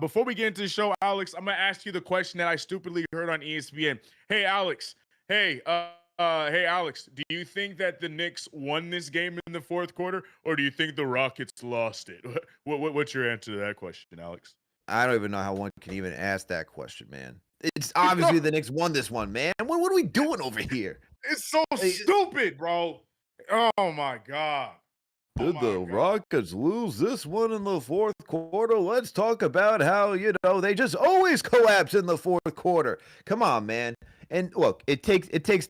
Before we get into the show, Alex, I'm gonna ask you the question that I stupidly heard on ESPN. Hey, Alex. Hey, Alex. Do you think that the Knicks won this game in the fourth quarter, or do you think the Rockets lost it? What's your answer to that question, Alex? I don't even know how one can even ask that question, man. It's obviously the Knicks won this one, man. What are we doing over here? It's so stupid, bro. Oh my god. Did the Rockets lose this one in the fourth quarter? Let's talk about how, they just always collapse in the fourth quarter. Come on, man. And look, it takes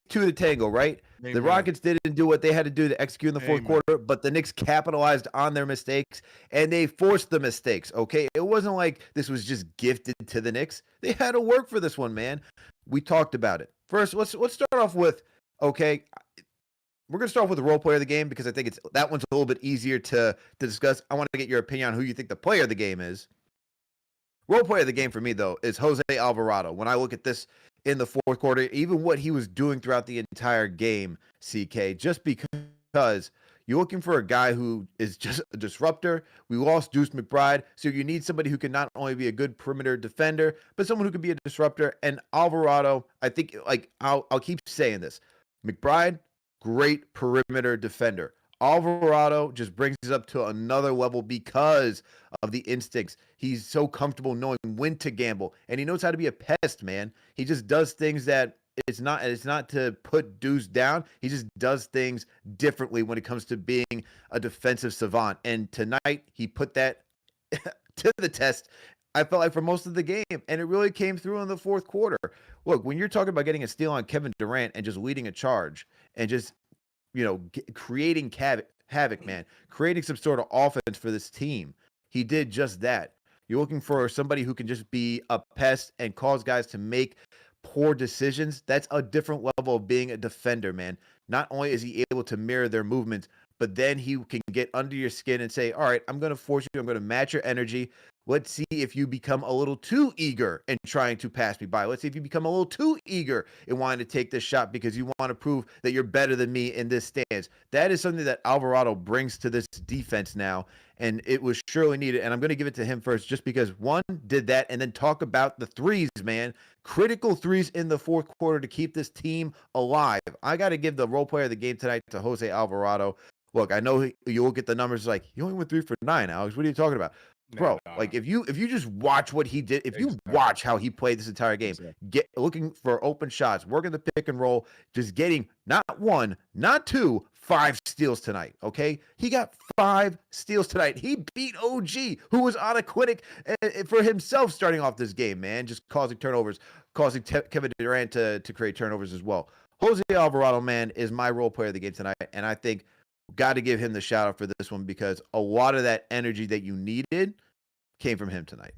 two to tango, right? Amen. The Rockets didn't do what they had to do to execute in the fourth quarter, but the Knicks capitalized on their mistakes, and they forced the mistakes, okay? It wasn't like this was just gifted to the Knicks. They had to work for this one, man. We talked about it. First, let's start off with, okay, we're going to start with the role player of the game because I think that one's a little bit easier to discuss. I want to get your opinion on who you think the player of the game is. Role player of the game for me, though, is Jose Alvarado. When I look at this in the fourth quarter, even what he was doing throughout the entire game, CK, just because you're looking for a guy who is just a disruptor. We lost Deuce McBride, so you need somebody who can not only be a good perimeter defender, but someone who can be a disruptor. And Alvarado, I think, I'll keep saying this. McBride, great perimeter defender. Alvarado just brings us up to another level because of the instincts. He's so comfortable knowing when to gamble, and he knows how to be a pest, man. He just does things that it's not to put Deuce down. He just does things differently when it comes to being a defensive savant. And tonight, he put that to the test, I felt like, for most of the game, and it really came through in the fourth quarter. Look, when you're talking about getting a steal on Kevin Durant and just leading a charge and just, creating havoc, man, creating some sort of offense for this team, he did just that. You're looking for somebody who can just be a pest and cause guys to make poor decisions. That's a different level of being a defender, man. Not only is he able to mirror their movements, but then he can get under your skin and say, all right, I'm going to force you. I'm going to match your energy. Let's see if you become a little too eager in trying to pass me by. Let's see if you become a little too eager in wanting to take this shot because you want to prove that you're better than me in this stance. That is something that Alvarado brings to this defense now, and it was surely needed. And I'm going to give it to him first just because, one, did that, and then talk about the threes, man. Critical threes in the fourth quarter to keep this team alive. I got to give the role player of the game tonight to Jose Alvarado. Look, I know you look at the numbers like, you only went 3 for 9, Alex. What are you talking about? Bro, like if you just watch what he did, if you watch how he played this entire game, looking for open shots, working the pick and roll, just getting not 1, not 2, 5 steals tonight, okay? He got 5 steals tonight. He beat OG, who was on a clinic for himself starting off this game, man, just causing turnovers, causing Kevin Durant to create turnovers as well. Jose Alvarado, man, is my role player of the game tonight, and I think got to give him the shout out for this one because a lot of that energy that you needed came from him tonight.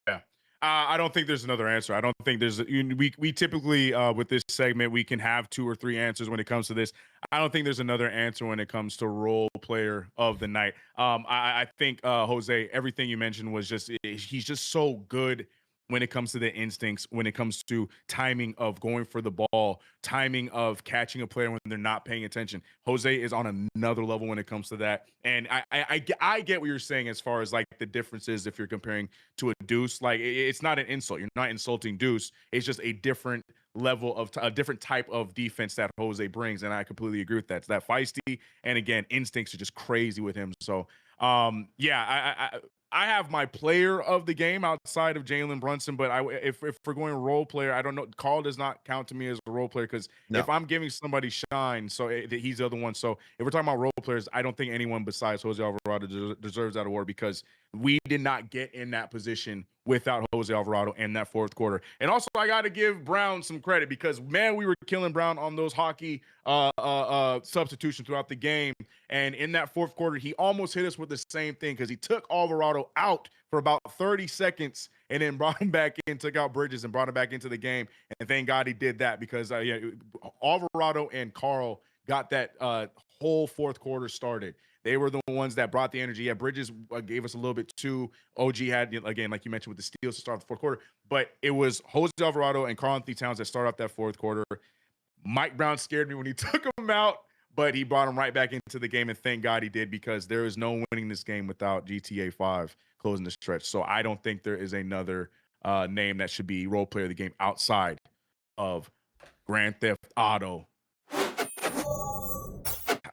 Yeah. I don't think there's another answer. I don't think there's we typically with this segment we can have 2 or 3 answers when it comes to this. I don't think there's another answer when it comes to role player of the night. I think Jose, everything you mentioned was he's just so good when it comes to the instincts, when it comes to timing of going for the ball, timing of catching a player when they're not paying attention. Jose is on another level when it comes to that. And I get what you're saying as far as like the differences if you're comparing to a Deuce. Like it's not an insult. You're not insulting Deuce. It's just a different level of a different type of defense that Jose brings. And I completely agree with that. It's that feisty. And again, instincts are just crazy with him. So I have my player of the game outside of Jalen Brunson, but if we're going role player, I don't know. Karl does not count to me as a role player because if I'm giving somebody shine, so he's the other one. So if we're talking about role players, I don't think anyone besides Jose Alvarado deserves that award because we did not get in that position without Jose Alvarado in that fourth quarter. And also, I got to give Brown some credit because, man, we were killing Brown on those hockey substitutions throughout the game. And in that fourth quarter, he almost hit us with the same thing because he took Alvarado out for about 30 seconds and then brought him back in, took out Bridges and brought him back into the game. And thank God he did that because Alvarado and Karl got that whole fourth quarter started. They were the ones that brought the energy. Yeah, Bridges gave us a little bit too. OG had, again, like you mentioned, with the steals to start the fourth quarter. But it was Jose Alvarado and Karl-Anthony Towns that started off that fourth quarter. Mike Brown scared me when he took him out. but he brought him right back into the game, and thank God he did, because there is no winning this game without GTA 5 closing the stretch. So I don't think there is another name that should be role player of the game outside of Grand Theft Auto.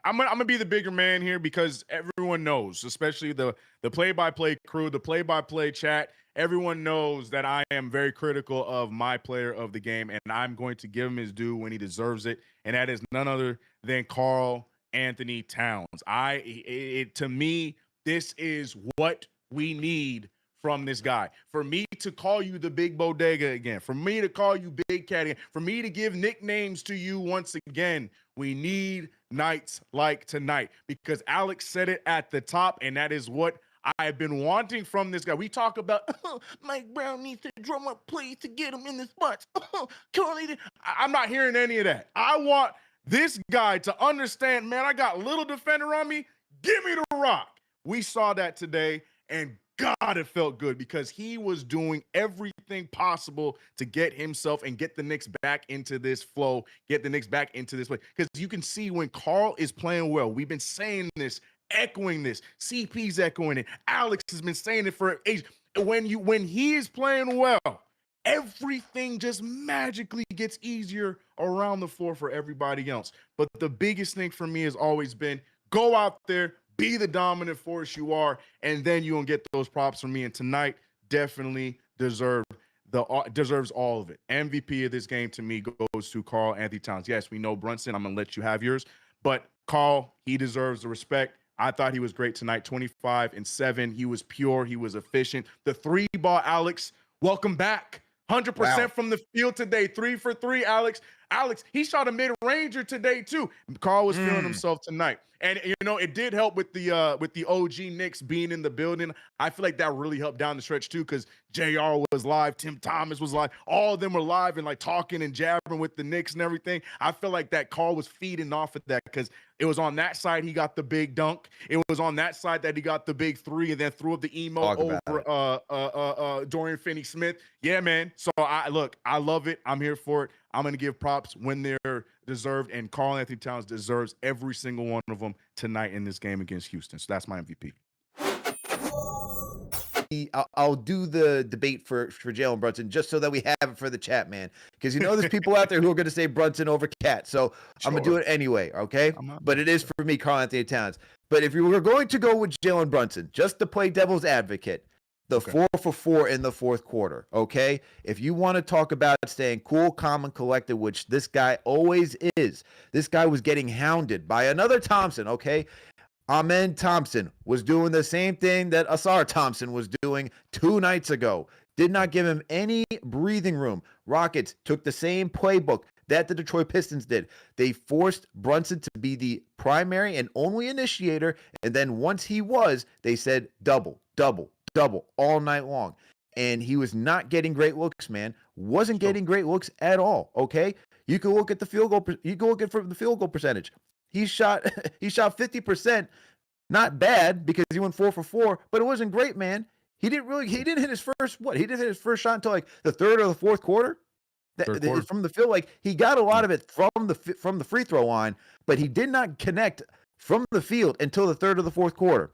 I'm gonna be the bigger man here, because everyone knows, especially the play-by-play crew, the play-by-play chat, everyone knows that I am very critical of my player of the game, and I'm going to give him his due when he deserves it, and that is none other than Karl-Anthony Towns. To me, this is what we need from this guy. For me to call you the Big Bodega again, for me to call you Big Cat again, for me to give nicknames to you once again, we need nights like tonight, because Alex said it at the top, and that is what I've been wanting from this guy. We talk about Mike Brown needs to drum up plays to get him in the spots. I'm not hearing any of that. I want this guy to understand, man, I got little defender on me. Give me the rock. We saw that today, and God, it felt good, because he was doing everything possible to get himself and get the Knicks back into this flow, get the Knicks back into this play. Because you can see when Karl is playing well, we've been saying this, echoing this, CP's echoing it, Alex has been saying it for age. When he is playing well, everything just magically gets easier around the floor for everybody else. But the biggest thing for me has always been, go out there, be the dominant force you are, and then you're going to get those props from me. And tonight definitely deserves all of it. MVP of this game to me goes to Karl-Anthony Towns. Yes, we know Brunson. I'm going to let you have yours. But Karl, he deserves the respect. I thought he was great tonight, 25 and 7. He was pure. He was efficient. The three ball, Alex, welcome back. 100% from the field today. 3 for 3, Alex. Alex, he shot a mid-ranger today too. Karl was feeling himself tonight. And, you know, it did help with the OG Knicks being in the building. I feel like that really helped down the stretch too, because JR was live, Tim Thomas was live. All of them were live and like talking and jabbering with the Knicks and everything. I feel like that Karl was feeding off of that, because it was on that side he got the big dunk. It was on that side that he got the big 3 and then threw up the emo over Dorian Finney-Smith. Yeah, man. So I love it. I'm here for it. I'm going to give props when they're deserved, and Karl-Anthony Towns deserves every single one of them tonight in this game against Houston. So that's my MVP. I'll do the debate for Jalen Brunson just so that we have it for the chat, man. Because you know there's people out there who are going to say Brunson over Cat. So I'm going to do it anyway, okay? But it is for me, Karl-Anthony Towns. But if you were going to go with Jalen Brunson, just to play devil's advocate, the 4 for 4 in the fourth quarter, okay? If you want to talk about staying cool, calm, and collected, which this guy always is, this guy was getting hounded by another Thompson, okay? Amen Thompson was doing the same thing that Asar Thompson was doing 2 nights ago. Did not give him any breathing room. Rockets took the same playbook that the Detroit Pistons did. They forced Brunson to be the primary and only initiator, and then once he was, they said double, double, double all night long. And he was not getting great looks, man. Wasn't getting great looks at all, okay? You can look at the field goal. You can look at the field goal percentage. He shot 50%. Not bad, because he went 4 for 4, but it wasn't great, man. He didn't hit his first He didn't hit his first shot until like the third or the fourth quarter. From the field, like he got a lot of it from the free throw line, but he did not connect from the field until the third or the fourth quarter.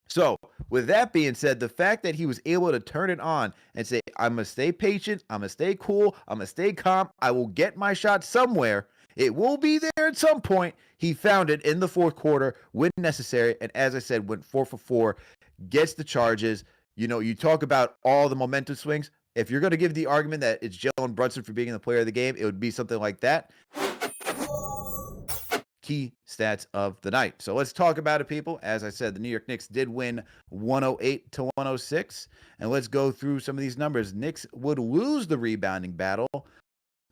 So, with that being said, the fact that he was able to turn it on and say, I'm going to stay patient, I'm going to stay cool, I'm going to stay calm, I will get my shot somewhere. It will be there at some point. He found it in the fourth quarter when necessary, and as I said, went 4 for 4, gets the charges. You know, you talk about all the momentum swings. If you're going to give the argument that it's Jalen Brunson for being the player of the game, it would be something like that. Key stats of the night. So let's talk about it, people. As I said, the New York Knicks did win 108-106. And let's go through some of these numbers. Knicks would lose the rebounding battle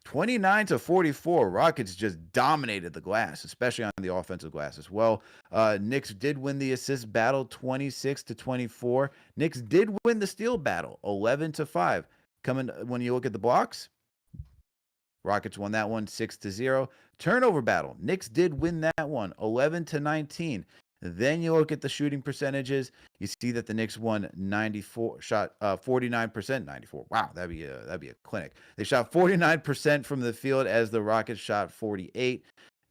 29-44. Rockets just dominated the glass, especially on the offensive glass as well. Knicks did win the assist battle 26-24. Knicks did win the steal battle 11-5. When you look at the blocks, Rockets won that one 6-0. Turnover battle, Knicks did win that one 11-19. Then you look at the shooting percentages. You see that the Knicks won 49%. 94. Wow, that'd be a clinic. They shot 49% from the field as the Rockets shot 48.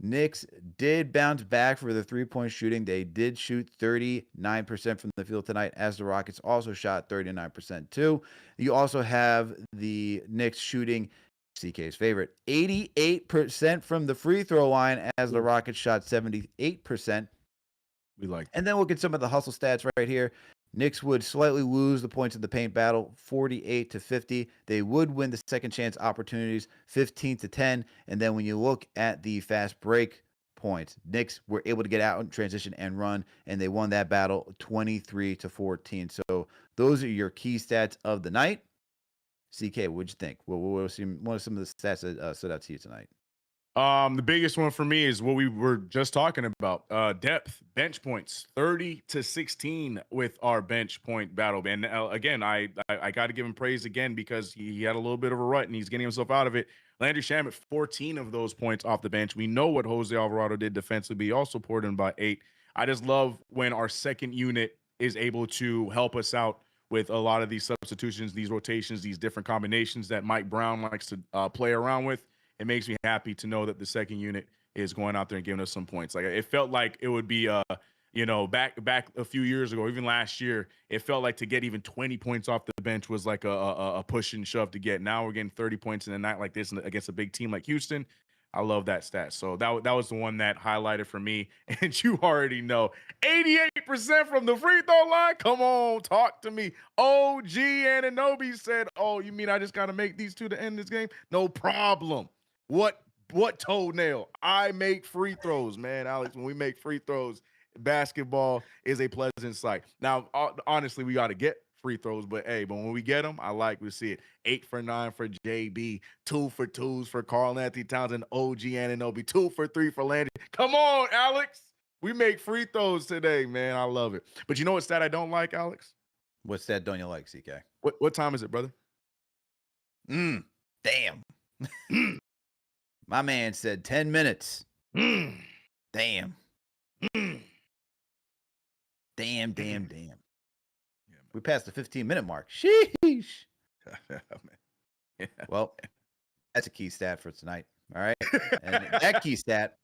Knicks did bounce back for the three-point shooting. They did shoot 39% from the field tonight, as the Rockets also shot 39% too. You also have the Knicks shooting, CK's favorite, 88% from the free throw line, as the Rockets shot 78%. We like that. And then look at some of the hustle stats right here. Knicks would slightly lose the points in the paint battle, 48-50. They would win the second chance opportunities, 15-10. And then when you look at the fast break points, Knicks were able to get out in transition and run, and they won that battle 23-14. So those are your key stats of the night. CK, what'd you think? What are some of the stats that stood out to you tonight? The biggest one for me is what we were just talking about. Depth, bench points, 30-16 with our bench point battle. And again, I got to give him praise again, because he had a little bit of a rut and he's getting himself out of it. Landry Shamet, 14 of those points off the bench. We know what Jose Alvarado did defensively. He also poured in by 8. I just love when our second unit is able to help us out with a lot of these substitutions, these rotations, these different combinations that Mike Brown likes to play around with. It makes me happy to know that the second unit is going out there and giving us some points. Like, it felt like it would be, back a few years ago, even last year, it felt like to get even 20 points off the bench was like a push and shove to get. Now we're getting 30 points in a night like this against a big team like Houston. I love that stat. So that was the one that highlighted for me. And you already know, 88% from the free throw line. Come on, talk to me. OG Anunoby said, "Oh, you mean I just got to make these two to end this game? No problem." What toenail? I make free throws, man, Alex. When we make free throws, basketball is a pleasant sight. Now, honestly, we got to get free throws, but when we get them, I like to see it. 8 for 9 for JB, 2 for 2s for Karl-Anthony Towns and OG Anunoby, 2 for 3 for Landry. Come on, Alex. We make free throws today, man. I love it. But you know what stat I don't like, Alex? What stat don't you like, CK? What time is it, brother? Damn. My man said 10 minutes. Damn. Damn. Yeah, We passed the 15-minute mark. Sheesh. Yeah. Well, that's a key stat for tonight. All right. And that key stat,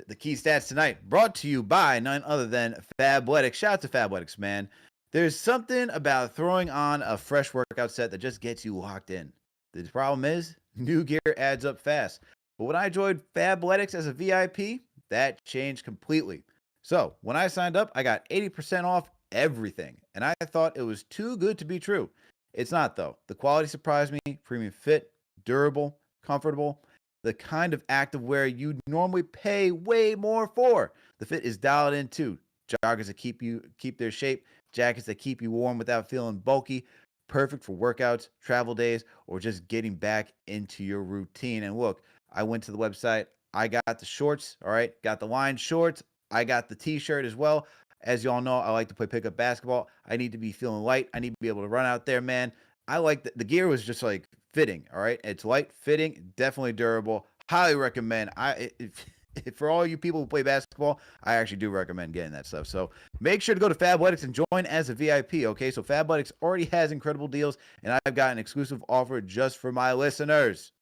the key stats tonight, brought to you by none other than Fabletics. Shout out to Fabletics, man. There's something about throwing on a fresh workout set that just gets you locked in. The problem is, new gear adds up fast. But when I joined Fabletics as a VIP, that changed completely. So when I signed up, I got 80% off everything. And I thought it was too good to be true. It's not, though. The quality surprised me. Premium fit, durable, comfortable. The kind of activewear you'd normally pay way more for. The fit is dialed in too. Joggers that keep their shape. Jackets that keep you warm without feeling bulky. Perfect for workouts, travel days, or just getting back into your routine. And look, I went to the website. I got the shorts, all right? Got the line shorts. I got the t-shirt as well. As y'all know, I like to play pickup basketball. I need to be feeling light. I need to be able to run out there, man. I like the gear was just like fitting, all right? It's light, fitting, definitely durable. Highly recommend. For all you people who play basketball, I actually do recommend getting that stuff. So make sure to go to Fabletics and join as a VIP, okay? So Fabletics already has incredible deals, and I've got an exclusive offer just for my listeners.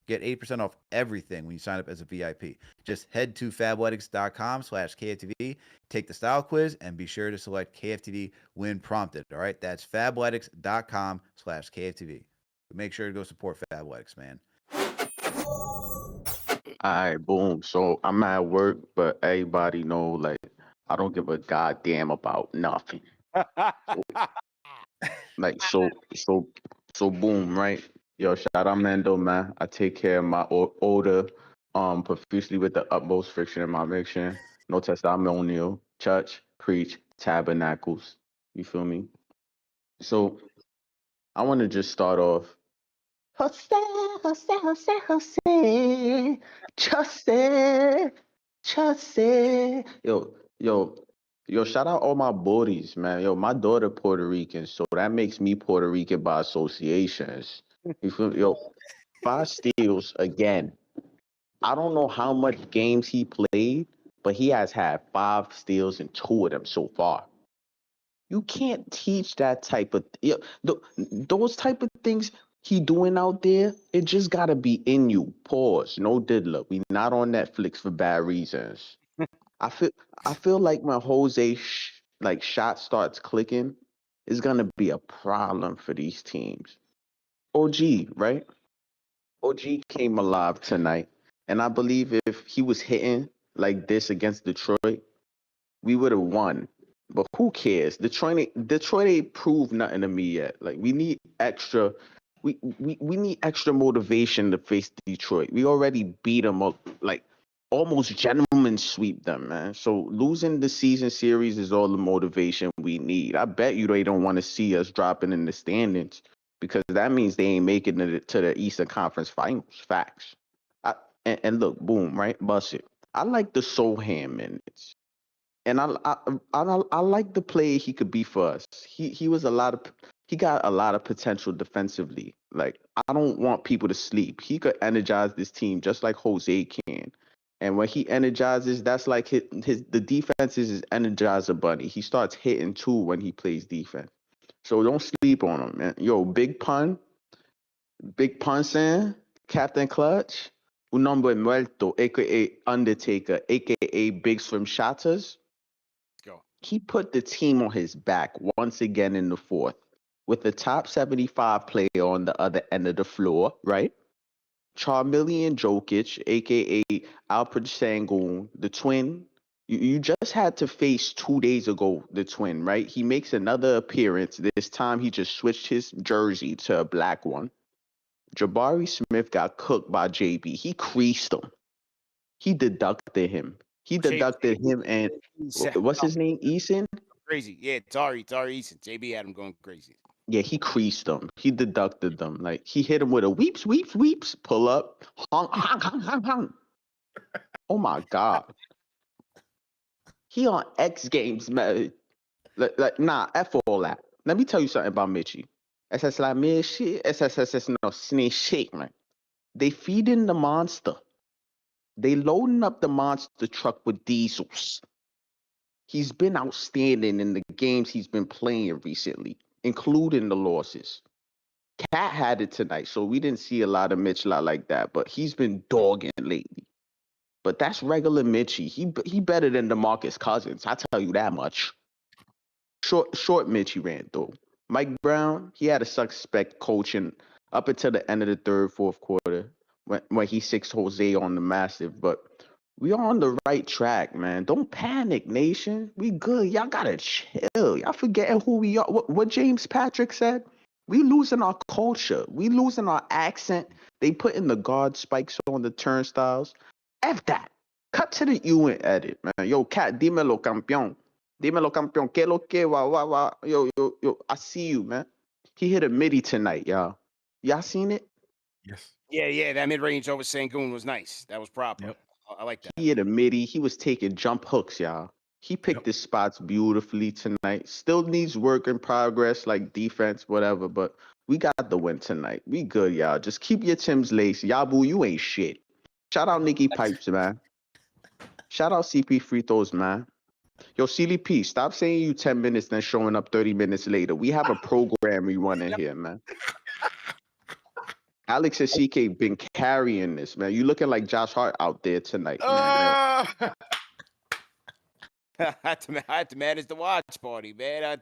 Get 8% off everything when you sign up as a VIP. Just head to fabletics.com/KFTV, take the style quiz, and be sure to select KFTV when prompted, all right? That's fabletics.com/KFTV. Make sure to go support Fabletics, man. All right, boom. So I'm at work, but everybody know, like, I don't give a goddamn about nothing. So boom, right? Yo, shout out Mando, man. I take care of my odor, profusely with the utmost friction in my mixture. No testimonial, church, preach, tabernacles. You feel me? So I want to just start off. Jose, Jose. Yo, shout out all my buddies, man. Yo, my daughter Puerto Rican, so that makes me Puerto Rican by associations. You feel me? Yo, 5 steals again. I don't know how much games he played, but he has had 5 steals and 2 of them so far. You can't teach that type of those type of things. he doing out there, it just gotta be in you. Pause. No diddler. We not on Netflix for bad reasons. I feel like when Jose shot starts clicking, it's gonna be a problem for these teams. OG, right? OG came alive tonight, and I believe if he was hitting like this against Detroit, we would have won. But who cares? Detroit ain't proved nothing to me yet. Like we need extra. We need extra motivation to face Detroit. We already beat them up, like almost gentlemen sweep them, man. So losing the season series is all the motivation we need. I bet you they don't want to see us dropping in the standings because that means they ain't making it to the Eastern Conference Finals. Facts. And look, boom, right? Bust it. I like the Sohan minutes. And I like the play he could be for us. He got a lot of potential defensively. Like I don't want people to sleep. He could energize this team just like Jose can. And when he energizes, that's like the defense is his energizer bunny. He starts hitting too when he plays defense. So don't sleep on him, man. Yo, Big Pun saying, Captain Clutch, un hombre muerto, aka Undertaker, aka Big Swim Shatters. Go. He put the team on his back once again in the fourth with the top 75 player on the other end of the floor, right? Charmeleon Jokic, aka Alfred Sengun, the twin. You just had to face 2 days ago the twin, right? He makes another appearance. This time he just switched his jersey to a black one. Jabari Smith got cooked by JB. He creased him. He deducted him. He deducted him and what's his name? Eason? Crazy. Yeah, Tari Eason. JB had him going crazy. Yeah, he creased them. He deducted them. Like he hit him with a weeps, pull up, hung. Oh my God. He on X Games, man. Like nah, F all that. Let me tell you something about Mitchie. SS like me shit. SSSS no snake shake, man. They feeding the monster. They loading up the monster truck with diesels. He's been outstanding in the games he's been playing recently, including the losses. Cat had it tonight, so we didn't see a lot of Mitch like that, but he's been dogging lately. But that's regular Mitchie. He better than DeMarcus Cousins. I tell you that much. Short Mitchie ran though. Mike Brown, he had a suspect coaching up until the end of the third, fourth quarter when he 6 Jose on the massive. But we are on the right track, man. Don't panic, nation. We good. Y'all gotta chill. Y'all forgetting who we are. What James Patrick said? We losing our culture. We losing our accent. They putting the guard spikes on the turnstiles. F that. Cut to the UN edit, man. Yo, Cat, dímelo, campeón. Dímelo, campeón. ¿Qué lo que? Wa. Yo. I see you, man. He hit a midi tonight, y'all. Y'all seen it? Yes. Yeah. That mid-range over Sengun was nice. That was proper. Yep. I like that. He hit a midi. He was taking jump hooks, y'all. He picked his spots beautifully tonight. Still needs work in progress, like defense, whatever, but we got the win tonight. We good, y'all. Just keep your Tim's lace. Yabu, you ain't shit. Shout out Nicky Pipes, man. Shout out CP Free Throws, man. Yo, CDP, stop saying you 10 minutes, then showing up 30 minutes later. We have a program we run in here, man. Alex and CK been carrying this, man. You looking like Josh Hart out there tonight, man. I had to manage the watch party, man. I've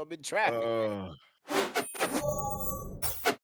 been trapping.